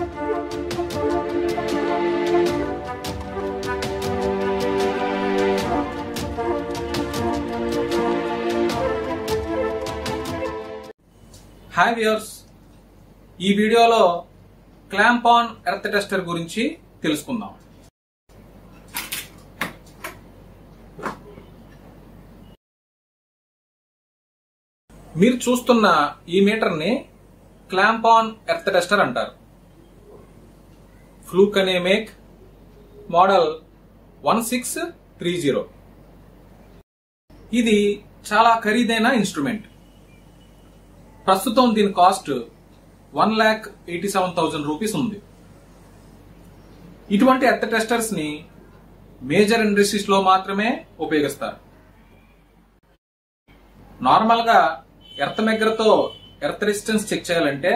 Hi viewers, ఈ వీడియోలో clamp on earth tester గురించి తెలుసుకుందాం. మీరు చూస్తున్న ఈ మీటర్ని క్లాంప్ ఆన్ ఎర్త్ టెస్టర్ అంటారు. ఫ్లూక్ అనే మేక్, మోడల్ 1630. ఇది చాలా ఖరీదైన ఇన్స్ట్రుమెంట్. ప్రస్తుతం దీని కాస్ట్ 1,87,000 రూపీస్ ఉంది. ఇటువంటి ఎర్త్ టెస్టర్స్ ని మేజర్ ఇండస్ట్రీస్ లో మాత్రమే ఉపయోగిస్తారు. నార్మల్ గా ఎర్త్ మెగ్గర్తో ఎర్త్ రెసిస్టెన్స్ చెక్ చేయాలంటే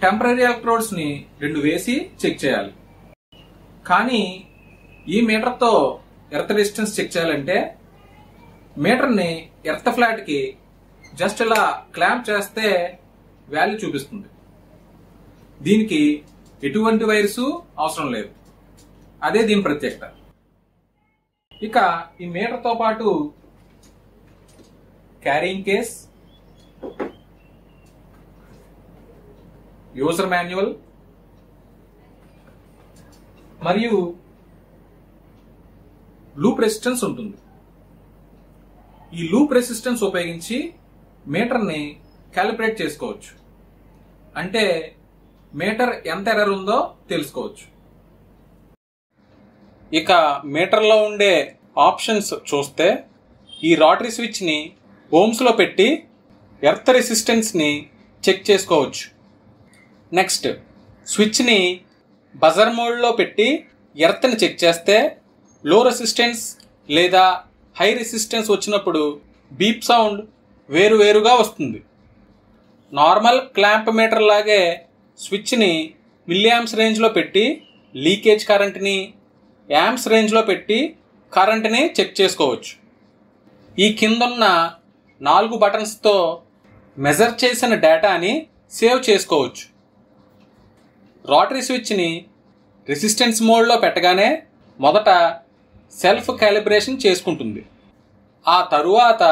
టెంపరరీ ఎలక్ట్రోడ్స్ ని 2 వేసి చెక్ చేయాలి. కానీ ఈ మీటర్ తో ఎర్త్ రెసిస్టెన్స్ చెక్ చేయాలంటే మీటర్ ని ఎర్త్ ఫ్లాట్ కి జస్ట్ ఇలా క్లాంప్ చేస్తే వాల్యూ చూపిస్తుంది. దీనికి ఎటువంటి వైర్స్ అవసరం లేదు. అదే దీని ప్రత్యేకత. ఇక ఈ మీటర్ తో పాటు క్యారింగ్ కేస్, యూజర్ మాన్యువల్ మరియు లూప్ రెసిస్టెన్స్ ఉంటుంది. ఈ లూప్ రెసిస్టెన్స్ ఉపయోగించి మీటర్ ని క్యాలిక్యులేట్ చేసుకోవచ్చు. అంటే మీటర్ ఎంత ఎర్రర్ ఉందో తెలుసుకోవచ్చు. ఇక మీటర్ లో ఉండే ఆప్షన్స్ చూస్తే ఈ రోటరీ స్విచ్ ని ఓమ్స్ లో పెట్టి ఎర్త్ రెసిస్టెన్స్ ని చెక్ చేసుకోవచ్చు. నెక్స్ట్ స్విచ్ ని బజర్ మోడ్ లో పెట్టి ఎర్త్ ని చెక్ చేస్తే లో రెసిస్టెన్స్ లేదా హై రెసిస్టెన్స్ వచ్చినప్పుడు బీప్ సౌండ్ వేరువేరుగా వస్తుంది. నార్మల్ క్లాంప్ మీటర్ లాగే స్విచ్ ని మిల్లియాంప్స్ రేంజ్ లో పెట్టి లీకేజ్ కరెంట్ ని, యాంప్స్ రేంజ్ లో పెట్టి కరెంట్ ని చెక్ చేసుకోవచ్చు. ఈ కిందున్న 4 బటన్స్ తో మెజర్ చేసిన డేటాని సేవ్ చేసుకోవచ్చు. రోటరీ స్విచ్ ని రెసిస్టెన్స్ మోడ్ లో పెట్టగానే మొదట సెల్ఫ్ క్యాలిబ్రేషన్ చేసుకుంటుంది. ఆ తరువాత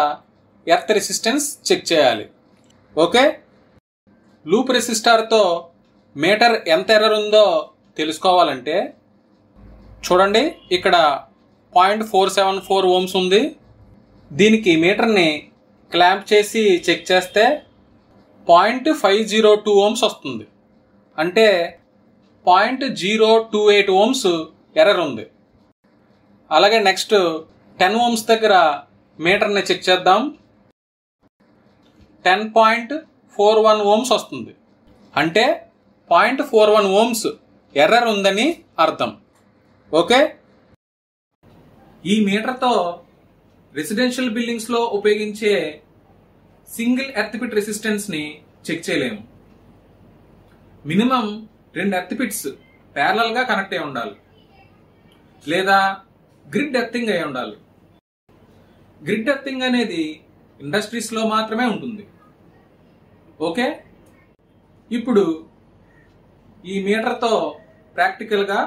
ఎర్త్ రెసిస్టెన్స్ చెక్ చేయాలి. ఓకే, లూప్ రెసిస్టార్తో మీటర్ ఎంత ఎర్రర్ ఉందో తెలుసుకోవాలంటే చూడండి, ఇక్కడ 0.474 ఓమ్స్ ఉంది. దీనికి మీటర్ని క్లాంప్ చేసి చెక్ చేస్తే 0.502 ఓమ్స్ వస్తుంది. అంటే 0.028 ఓమ్స్ ఎర్రర్ ఉంది. అలాగే నెక్స్ట్ 10 ఓమ్స్ దగ్గర మీటర్ని చెక్ చేద్దాం. 10.41 ఓమ్స్ వస్తుంది. అంటే 0.41 ఓమ్స్ ఎర్రర్ ఉందని అర్థం. ఓకే, ఈ మీటర్తో రెసిడెన్షియల్ బిల్డింగ్స్ లో ఉపయోగించే సింగిల్ ఎర్త్ పిట్ రెసిస్టెన్స్ ని చెక్ చేయలేము. మినిమం 2 ఎర్త్ పిట్స్ ప్యారలల్ గా కనెక్ట్ అయి ఉండాలి, లేదా గ్రిడ్ ఎర్తింగ్ అయి ఉండాలి. గ్రిడ్ ఎర్తింగ్ అనేది ఇండస్ట్రీస్ లో మాత్రమే ఉంటుంది. ఓకే, ఇప్పుడు ఈ మీటర్తో ప్రాక్టికల్ గా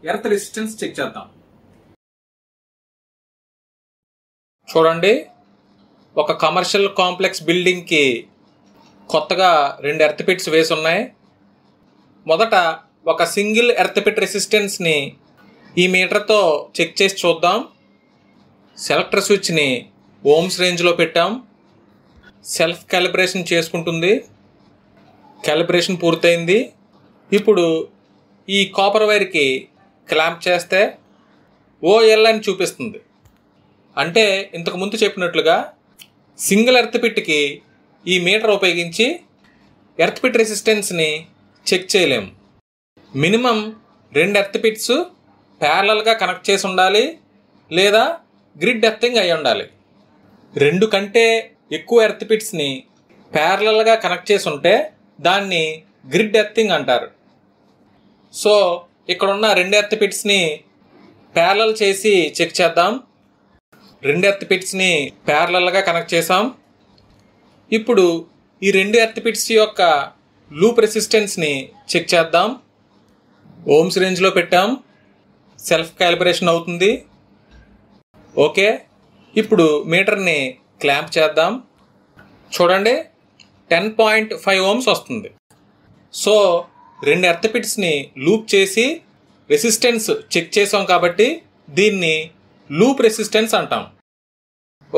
ఎర్త్ రెసిస్టెన్స్ చెక్ చేద్దాం. చూడండి, ఒక కమర్షియల్ కాంప్లెక్స్ బిల్డింగ్ కి కొత్తగా 2 ఎర్త్ పిట్స్ వేసి ఉన్నాయి. మొదట ఒక సింగిల్ ఎర్త్ పిట్ రెసిస్టెన్స్ ని ఈ మీటర్తో చెక్ చేసి చూద్దాం. సెలెక్టర్ స్విచ్ ని ఓమ్స్ రేంజ్ లో పెట్టాం. సెల్ఫ్ క్యాలిబ్రేషన్ చేసుకుంటుంది. క్యాలిబ్రేషన్ పూర్తయింది. ఇప్పుడు ఈ కాపర్ వైర్కి క్లాంప్ చేస్తే OL అని చూపిస్తుంది. అంటే ఇంతకు ముందు చెప్పినట్లుగా సింగిల్ ఎర్త్ పిట్కి ఈ మీటర్ ఉపయోగించి ఎర్త్ పిట్ రెసిస్టెన్స్ని చెక్ చేయలేము. మినిమం 2 ఎర్త్ పిట్స్ ప్యారలల్గా కనెక్ట్ చేసి ఉండాలి, లేదా గ్రిడ్ ఎర్తింగ్ అయి ఉండాలి. 2 కంటే ఎక్కువ ఎర్త్ పిట్స్ని ప్యారలల్గా కనెక్ట్ చేసి ఉంటే దాన్ని గ్రిడ్ ఎర్తింగ్ అంటారు. సో ఇక్కడ ఉన్న 2 ఎర్త్ పిట్స్ని ప్యారలల్ చేసి చెక్ చేద్దాం. 2 ఎర్త్ పిట్స్ని ప్యారలల్గా కనెక్ట్ చేసాం. ఇప్పుడు ఈ 2 ఎర్త్ పిట్స్ యొక్క లూప్ రెసిస్టెన్స్ని చెక్ చేద్దాం. ఓమ్స్ రేంజ్లో పెట్టాం, సెల్ఫ్ క్యాలిబ్రేషన్ అవుతుంది. ఓకే, ఇప్పుడు మీటర్ని క్లాంప్ చేద్దాం. చూడండి 10.5 ఓమ్స్ వస్తుంది. సో 2 ఎర్త్ పిట్స్ని లూప్ చేసి రెసిస్టెన్స్ చెక్ చేసాం కాబట్టి దీన్ని లూప్ రెసిస్టెన్స్ అంటాం.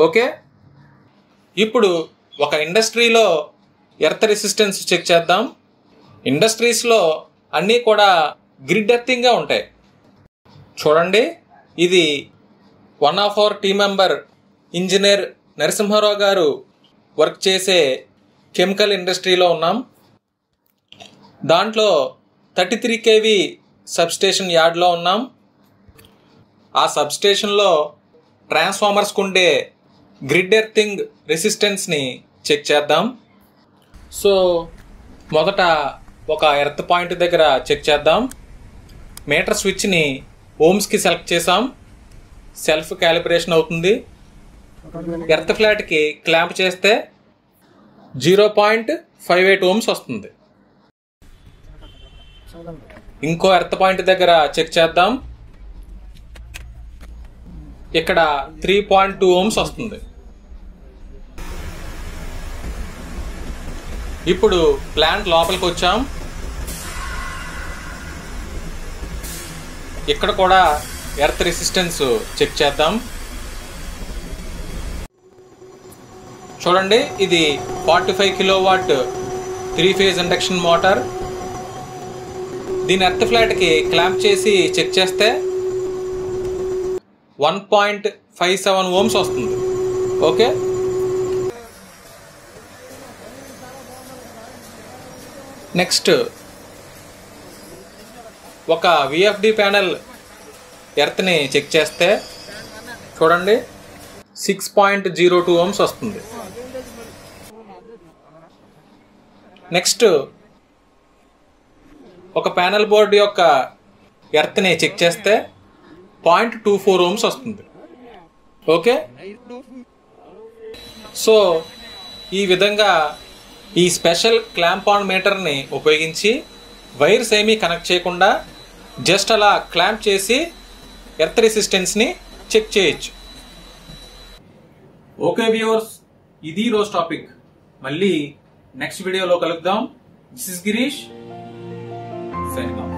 ఓకే, ఇప్పుడు ఒక ఇండస్ట్రీలో ఎర్త్ రెసిస్టెన్స్ చెక్ చేద్దాం. ఇండస్ట్రీస్లో అన్నీ కూడా గ్రిడ్ ఎర్తింగ్గా ఉంటాయి. చూడండి, ఇది one of our team member engineer Narasimha Rao గారు వర్క్ చేసే కెమికల్ ఇండస్ట్రీలో ఉన్నాం. దాంట్లో 33 kV సబ్స్టేషన్ యార్డ్లో ఉన్నాం. ఆ సబ్స్టేషన్లో ట్రాన్స్ఫార్మర్స్కు ఉండే గ్రిడ్ ఎర్తింగ్ రెసిస్టెన్స్ని చెక్ చేద్దాం. సో మొదట ఒక ఎర్త్ పాయింట్ దగ్గర చెక్ చేద్దాం. మీటర్ స్విచ్ని ఓమ్స్కి సెలెక్ట్ చేసాం, సెల్ఫ్ క్యాలిబ్రేషన్ అవుతుంది. ఎర్త్ ఫ్లాట్కి క్లాంప్ చేస్తే 0.58 ఓమ్స్ వస్తుంది. ఇంకో ఎర్త్ పాయింట్ దగ్గర చెక్ చేద్దాం. ఇక్కడ 3.2 ఓమ్స్ వస్తుంది. ఇప్పుడు ప్లాంట్ లోపలికి వచ్చాం. ఇక్కడ కూడా ఎర్త్ రెసిస్టెన్స్ చెక్ చేద్దాం. చూడండి, ఇది 45 kW 3-phase ఇండక్షన్ మోటార్. దీని ఎర్త్ ఫ్లాట్కి క్లాంప్ చేసి చెక్ చేస్తే 1.57 ఓమ్స్ వస్తుంది. ఓకే, నెక్స్ట్ ఒక విఎఫ్డి ప్యానెల్ ఎర్త్ని చెక్ చేస్తే చూడండి 6.02 ఓమ్స్ వస్తుంది. నెక్స్ట్ ఒక ప్యానెల్ బోర్డు యొక్క ఎర్త్ని చెక్ చేస్తే 0.24 ఓమ్స్ వస్తుంది. ఓకే, సో ఈ విధంగా ఈ స్పెషల్ క్లాంప్ ఆన్ మీటర్ని ఉపయోగించి వైర్స్ ఏమీ కనెక్ట్ చేయకుండా జస్ట్ అలా క్లాంప్ చేసి ఎర్త్ రెసిస్టెన్స్ని చెక్ చేయొచ్చు. ఓకే వ్యూవర్స్, ఇది రోజు టాపిక్. మళ్ళీ నెక్స్ట్ వీడియోలో కలుద్దాం. This is Girish. Signing off.